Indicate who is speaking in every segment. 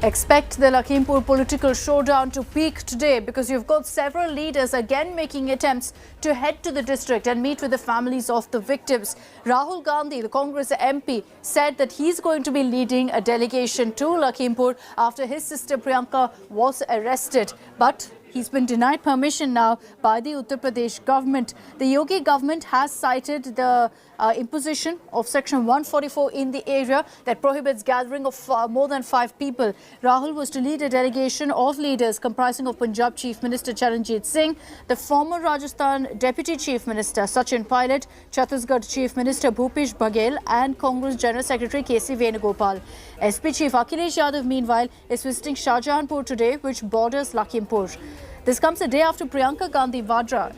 Speaker 1: Expect the Lakhimpur political showdown to peak today because you've got several leaders again making attempts to head to the district and meet with the families of the victims. Rahul Gandhi, the Congress MP, said that he's going to be leading a delegation to Lakhimpur after his sister Priyanka was arrested. But he's been denied permission now by the Uttar Pradesh government. The Yogi government has cited the imposition of Section 144 in the area that prohibits gathering of more than 5 people. Rahul was to lead a delegation of leaders comprising of Punjab Chief Minister Charanjit Singh, the former Rajasthan Deputy Chief Minister Sachin Pilot, Chhattisgarh Chief Minister Bhupesh Baghel and Congress General Secretary K.C. Venugopal. SP Chief Akhilesh Yadav, meanwhile, is visiting Shahjahanpur today, which borders Lakhimpur. This comes a day after Priyanka Gandhi Vadra,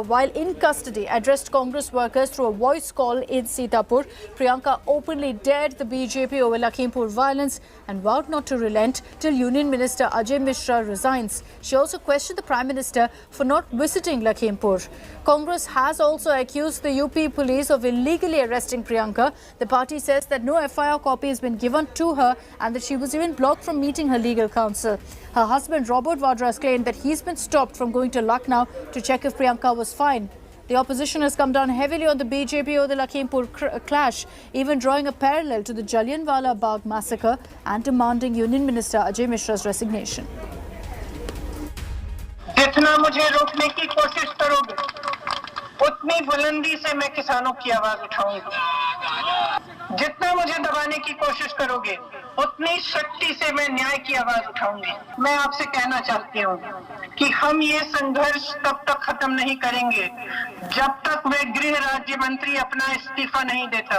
Speaker 1: while in custody, addressed Congress workers through a voice call in Sitapur. Priyanka openly dared the BJP over Lakhimpur violence and vowed not to relent till Union Minister Ajay Mishra resigns. She also questioned the Prime Minister for not visiting Lakhimpur. Congress has also accused the UP police of illegally arresting Priyanka. The party says that no FIR copy has been given to her and that she was even blocked from meeting her legal counsel. Her husband Robert Vadra has claimed that he's been stopped from going to Lucknow to check if Priyanka was fine. The opposition has come down heavily on the BJP over the Lakhimpur clash, even drawing a parallel to the Jallianwala Bagh massacre and demanding Union Minister Ajay Mishra's resignation.
Speaker 2: जितना मुझे रोकने की कोशिश करोगे, उतनी बुलंदी से मैं किसानों की आवाज उठाऊंगा। जितना मुझे दबाने की कोशिश करोगे, उतनी शक्ति से मैं न्याय की आवाज उठाऊंगी। मैं आपसे कहना चाहती हूँ कि हम ये संघर्ष तब तक खत्म नहीं करेंगे जब तक वे गृह राज्य मंत्री अपना इस्तीफा नहीं देता।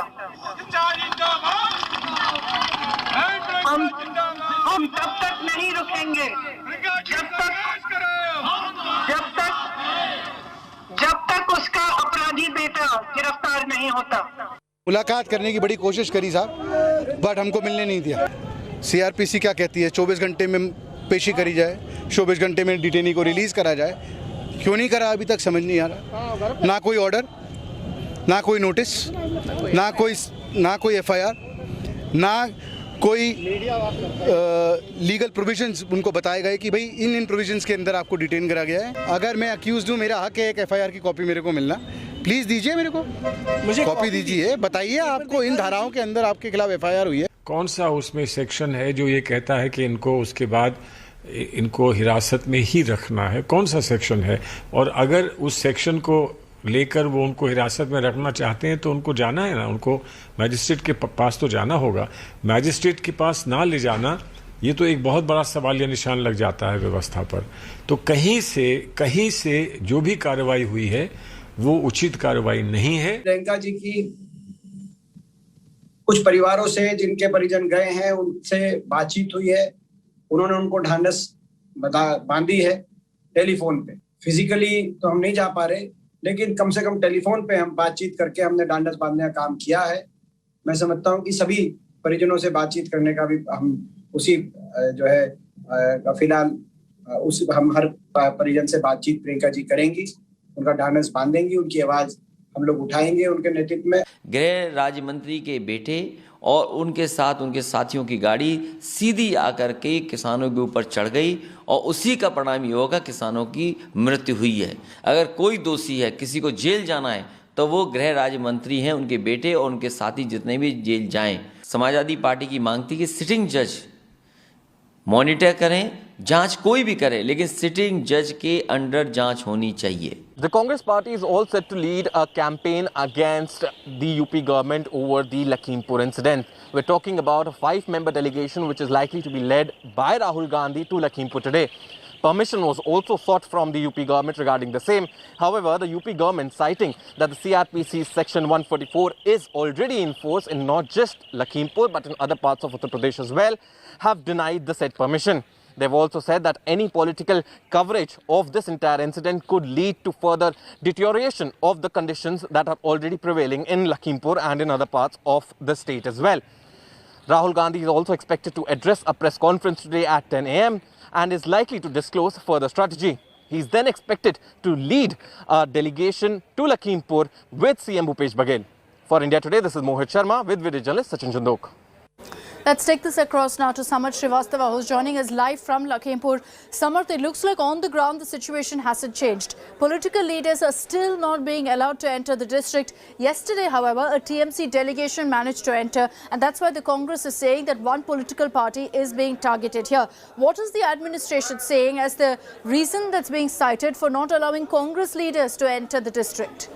Speaker 2: हम तब तक नहीं रुकेंगे जब तक उसका अपराधी बेटा गिरफ्तार नहीं होता।
Speaker 3: मुलाकात करने की बड़ी कोशिश करी साहब, बट हमको मिलने नहीं दिया। सीआरपीसी क्या कहती है, 24 घंटे में पेशी करी जाए, 24 घंटे में डिटेनी को रिलीज करा जाए। क्यों नहीं करा अभी तक समझ नहीं आ रहा। ना कोई ऑर्डर, ना कोई नोटिस, ना कोई एफआईआर, ना कोई लीगल प्रोविजंस उनको बताए गए कि भाई इन प्रोविजंस के अंदर आपको डिटेन करा गया है। अगर मैं अक्यूज हूँ, मेरा हक है एक एफआईआर की कॉपी मेरे को मिलना। प्लीज दीजिए मेरे को, मुझे कॉपी दीजिए, बताइए आपको इन धाराओं के अंदर आपके खिलाफ एफआईआर हुई है।
Speaker 4: कौन सा उसमें सेक्शन है जो ये कहता है कि इनको उसके बाद इनको हिरासत में ही रखना है? कौन सा सेक्शन है? और अगर उस सेक्शन को लेकर वो उनको हिरासत में रखना चाहते हैं तो उनको जाना है ना, उनको मैजिस्ट्रेट के पास तो जाना होगा। मैजिस्ट्रेट के पास ना ले जाना, ये तो एक बहुत बड़ा सवालिया निशान लग जाता है व्यवस्था पर। तो कहीं से जो भी कार्रवाई हुई है वो उचित कार्रवाई नहीं है।
Speaker 5: प्रियंका जी की कुछ परिवारों से जिनके परिजन गए हैं उनसे बातचीत हुई है। उन्होंने उनको ढांढस बांधी है टेलीफोन पे। फिजिकली तो हम नहीं जा पा रहे, लेकिन कम से कम टेलीफोन पे हम बातचीत करके हमने ढांढस बांधने का काम किया है। मैं समझता हूं कि सभी परिजनों से बातचीत करने का भी हम उसी जो है फिलहाल हम हर परिजन से बातचीत प्रियंका जी करेंगी, उनका ढांढस बांधेंगी, उनकी आवाज हम लोग उठाएंगे उनके नेतृत्व में।
Speaker 6: गृह राज्य मंत्री के बेटे और उनके साथ उनके साथियों की गाड़ी सीधी आकर के किसानों के ऊपर चढ़ गई और उसी का परिणाम ये होगा, किसानों की मृत्यु हुई है। अगर कोई दोषी है, किसी को जेल जाना है, तो वो गृह राज्य मंत्री हैं, उनके बेटे और उनके साथी जितने भी जेल जाएं। समाजवादी पार्टी की मांग थी कि सिटिंग जज मॉनिटर करें, जांच कोई भी करे, लेकिन सिटिंग जज के अंडर जांच होनी चाहिए।
Speaker 7: The Congress party is all set to lead a campaign against the UP government over the Lakhimpur incident. We're talking about a 5-member delegation which is likely to be led by Rahul Gandhi to Lakhimpur today. Permission was also sought from the UP government regarding the same. However, the UP government, citing that the CRPC section 144 is already in force in not just Lakhimpur but in other parts of Uttar Pradesh as well, have denied the said permission. They've also said that any political coverage of this entire incident could lead to further deterioration of the conditions that are already prevailing in Lakhimpur and in other parts of the state as well. Rahul Gandhi is also expected to address a press conference today at 10 a.m. and is likely to disclose further strategy. He's then expected to lead a delegation to Lakhimpur with CM Bhupesh Baghel. For India Today, this is Mohit Sharma with video journalist Sachin Chandok.
Speaker 1: Let's take this across now to Samarth Srivastava, who's joining us live from Lakhimpur. Samarth, it looks like on the ground the situation hasn't changed. Political leaders are still not being allowed to enter the district. Yesterday, however, a TMC delegation managed to enter, and that's why the Congress is saying that one political party is being targeted here. What is the administration saying as the reason that's being cited for not allowing Congress leaders to enter the district?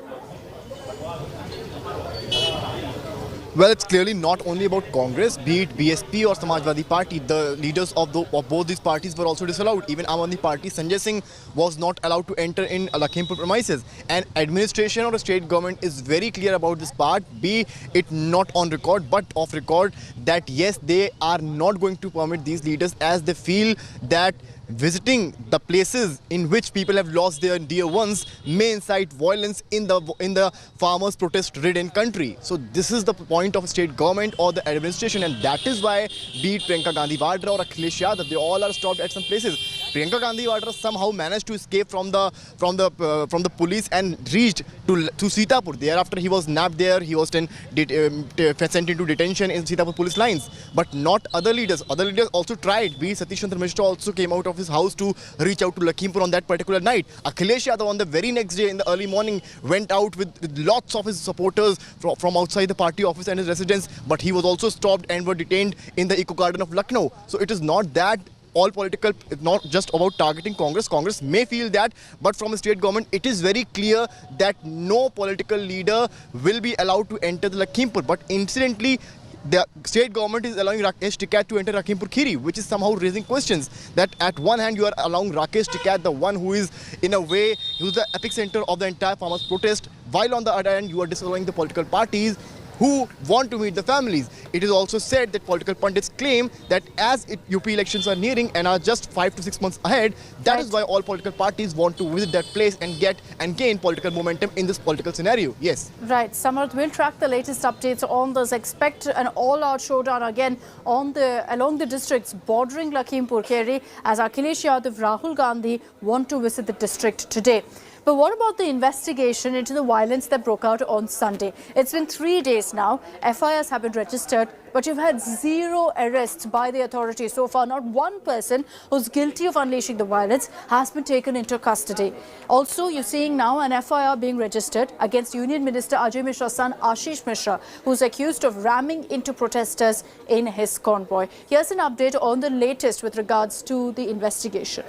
Speaker 8: Well, it's clearly not only about Congress, be it BSP or Samajwadi Party. The leaders of both these parties were also disallowed. Even Aam Aadmi Party, Sanjay Singh was not allowed to enter in Lakhimpur premises. And administration or the state government is very clear about this part, be it not on record but off record, that yes, they are not going to permit these leaders as they feel that visiting the places in which people have lost their dear ones may incite violence in the farmers' protest-ridden country. So this is the point of state government or the administration, and that is why be it Priyanka Gandhi Vadra or Akhilesh Yadav, they all are stopped at some places. Priyanka Gandhi Vadra somehow managed to escape from the police and reached to Sitapur. Thereafter, he was nabbed there. He was sent into detention in Sitapur police lines. But not other leaders. Other leaders also tried. B. Satish Chandra Mishra also came out of his house to reach out to Lakhimpur on that particular night. Akhilesh Yadav on the very next day in the early morning went out with lots of his supporters from outside the party office and his residence. But he was also stopped and were detained in the Eco Garden of Lucknow. So it is not that all political, it's not just about targeting Congress. Congress may feel that, but from the state government, it is very clear that no political leader will be allowed to enter the Lakhimpur. But incidentally, the state government is allowing Rakesh Tikait to enter Lakhimpur Kheri, which is somehow raising questions. That at one hand you are allowing Rakesh Tikait, the one who is in a way, who's the epicenter of the entire farmers' protest, while on the other hand you are disallowing the political parties who want to meet the families. It is also said that political pundits claim that as UP elections are nearing and are just 5 to 6 months ahead, that is why all political parties want to visit that place and gain political momentum in this political scenario. Yes.
Speaker 1: Right. Samarth, we'll track the latest updates on this. Expect an all-out showdown again along the districts bordering Lakhimpur Kheri as Akhilesh Yadav, Rahul Gandhi want to visit the district today. But what about the investigation into the violence that broke out on Sunday? It's been 3 days now. FIRs have been registered, but you've had 0 arrests by the authorities so far. Not one person who's guilty of unleashing the violence has been taken into custody. Also, you're seeing now an FIR being registered against Union Minister Ajay Mishra's son Ashish Mishra, who's accused of ramming into protesters in his convoy. Here's an update on the latest with regards to the investigation.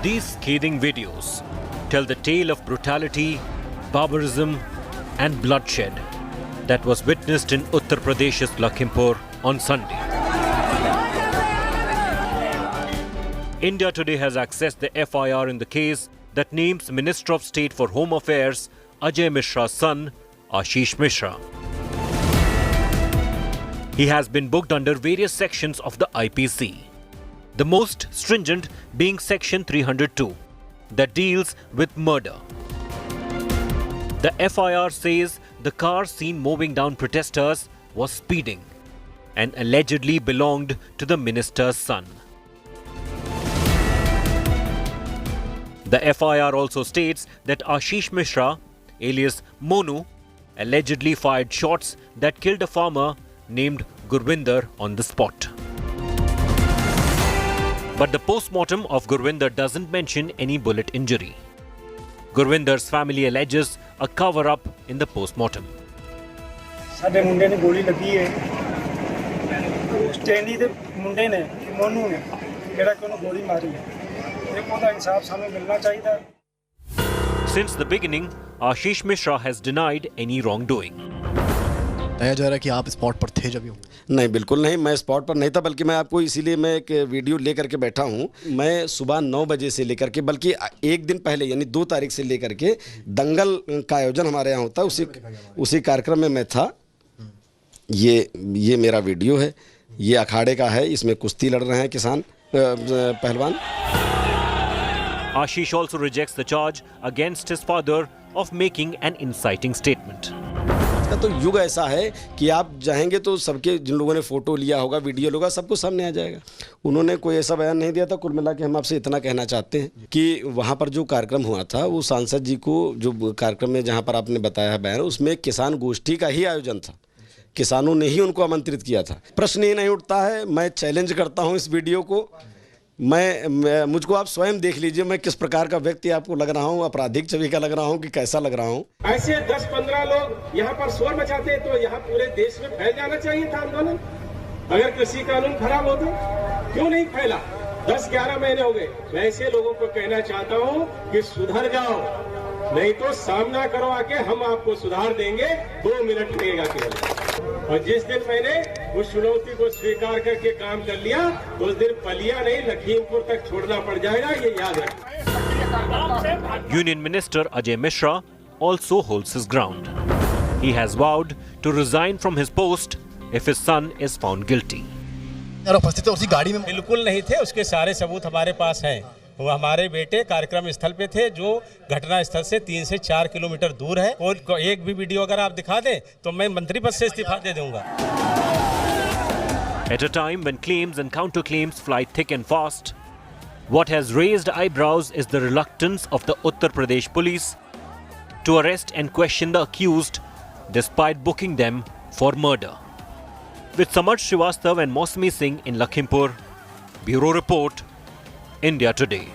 Speaker 9: These scathing videos tell the tale of brutality, barbarism and bloodshed that was witnessed in Uttar Pradesh's Lakhimpur on Sunday. India Today has accessed the FIR in the case that names Minister of State for Home Affairs Ajay Mishra's son Ashish Mishra. He has been booked under various sections of the IPC. The most stringent being Section 302, that deals with murder. The FIR says the car seen mowing down protesters was speeding and allegedly belonged to the minister's son. The FIR also states that Ashish Mishra, alias Monu, allegedly fired shots that killed a farmer named Gurvinder on the spot. But the post-mortem of Gurvinder doesn't mention any bullet injury. Gurvinder's family alleges a cover-up in the post-mortem.
Speaker 10: ਸਾਡੇ ਮੁੰਡੇ ਨੇ ਗੋਲੀ ਲੱਗੀ ਹੈ ਸਟੈਂਡੀ ਦੇ ਮੁੰਡੇ ਨੇ ਮੋਨੂ ਨੇ ਜਿਹੜਾ ਕਿ ਉਹਨੂੰ ਗੋਲੀ ਮਾਰੀ ਹੈ ਇਹ ਉਹਦਾ ਇਨਸਾਫ ਸਾਨੂੰ ਮਿਲਣਾ ਚਾਹੀਦਾ ਹੈ.
Speaker 9: Since the beginning, Ashish Mishra has denied any wrongdoing.
Speaker 8: बताया जा रहा है कि आप स्पॉट पर थे जब यूँ?
Speaker 11: नहीं, बिल्कुल नहीं, मैं स्पॉट पर नहीं था, बल्कि मैं आपको इसीलिए मैं एक वीडियो लेकर के बैठा हूँ. मैं सुबह 9 बजे से लेकर के, बल्कि एक दिन पहले यानी 2 तारीख से लेकर के दंगल का आयोजन हमारे यहाँ होता है, उसी कार्यक्रम में मैं था. ये मेरा वीडियो है, ये अखाड़े का है, इसमें कुश्ती लड़ रहे हैं किसान पहलवान.
Speaker 9: Ashish also rejects the charge against his father of making an inciting statement.
Speaker 11: का तो युग ऐसा है कि आप चाहेंगे तो सबके जिन लोगों ने फोटो लिया होगा, वीडियो होगा, सबको सामने आ जाएगा। उन्होंने कोई ऐसा बयान नहीं दिया था। कुल मिला के हम आपसे इतना कहना चाहते हैं कि वहाँ पर जो कार्यक्रम हुआ था वो सांसद जी को जो कार्यक्रम में जहाँ पर आपने बताया है बयान, उसमें किसान गोष्ठी का ही आयोजन था। किसानों ने ही उनको आमंत्रित किया था। प्रश्न ये नहीं उठता है। मैं चैलेंज करता हूँ इस वीडियो को। मैं मुझको आप स्वयं देख लीजिए, मैं किस प्रकार का व्यक्ति आपको लग रहा हूँ, आपराधिक छवि का लग रहा हूँ कि कैसा लग रहा हूँ।
Speaker 10: ऐसे 10-15 लोग यहाँ पर शोर मचाते तो यहाँ पूरे देश में फैल जाना चाहिए था आंदोलन। अगर कृषि कानून खराब हो तो क्यों नहीं फैला? 10-11 महीने हो गए। मैं ऐसे लोगों को कहना चाहता हूँ कि सुधर जाओ, नहीं तो सामना करो आके, हम आपको सुधार देंगे। 2 मिनट लगेगा केवल। और जिस दिन मैंने उस चुनौती को स्वीकार करके काम कर लिया, उस दिन पलिया नहीं लखीमपुर तक छोड़ना पड़ जाएगा, ये याद रखें।
Speaker 9: Union Minister Ajay Mishra also holds his ground. He has vowed to resign from his post if his son is found guilty.
Speaker 8: उपस्थित थे उसी गाड़ी में?
Speaker 10: बिल्कुल नहीं थे। उसके सारे सबूत हमारे पास हैं। वो हमारे बेटे कार्यक्रम स्थल पे थे, जो घटना स्थल से 3 से 4 किलोमीटर दूर है। और एक भी वीडियो अगर आप दिखा दें तो मैं मंत्री पद से इस्तीफा दे दूंगा।
Speaker 9: At a time when claims and counterclaims fly thick and fast, what has raised eyebrows is the reluctance of the Uttar Pradesh police to arrest and question the accused despite booking them for murder. With Samarth Srivastav and Mosmi Singh in Lakhimpur, Bureau Report, India Today.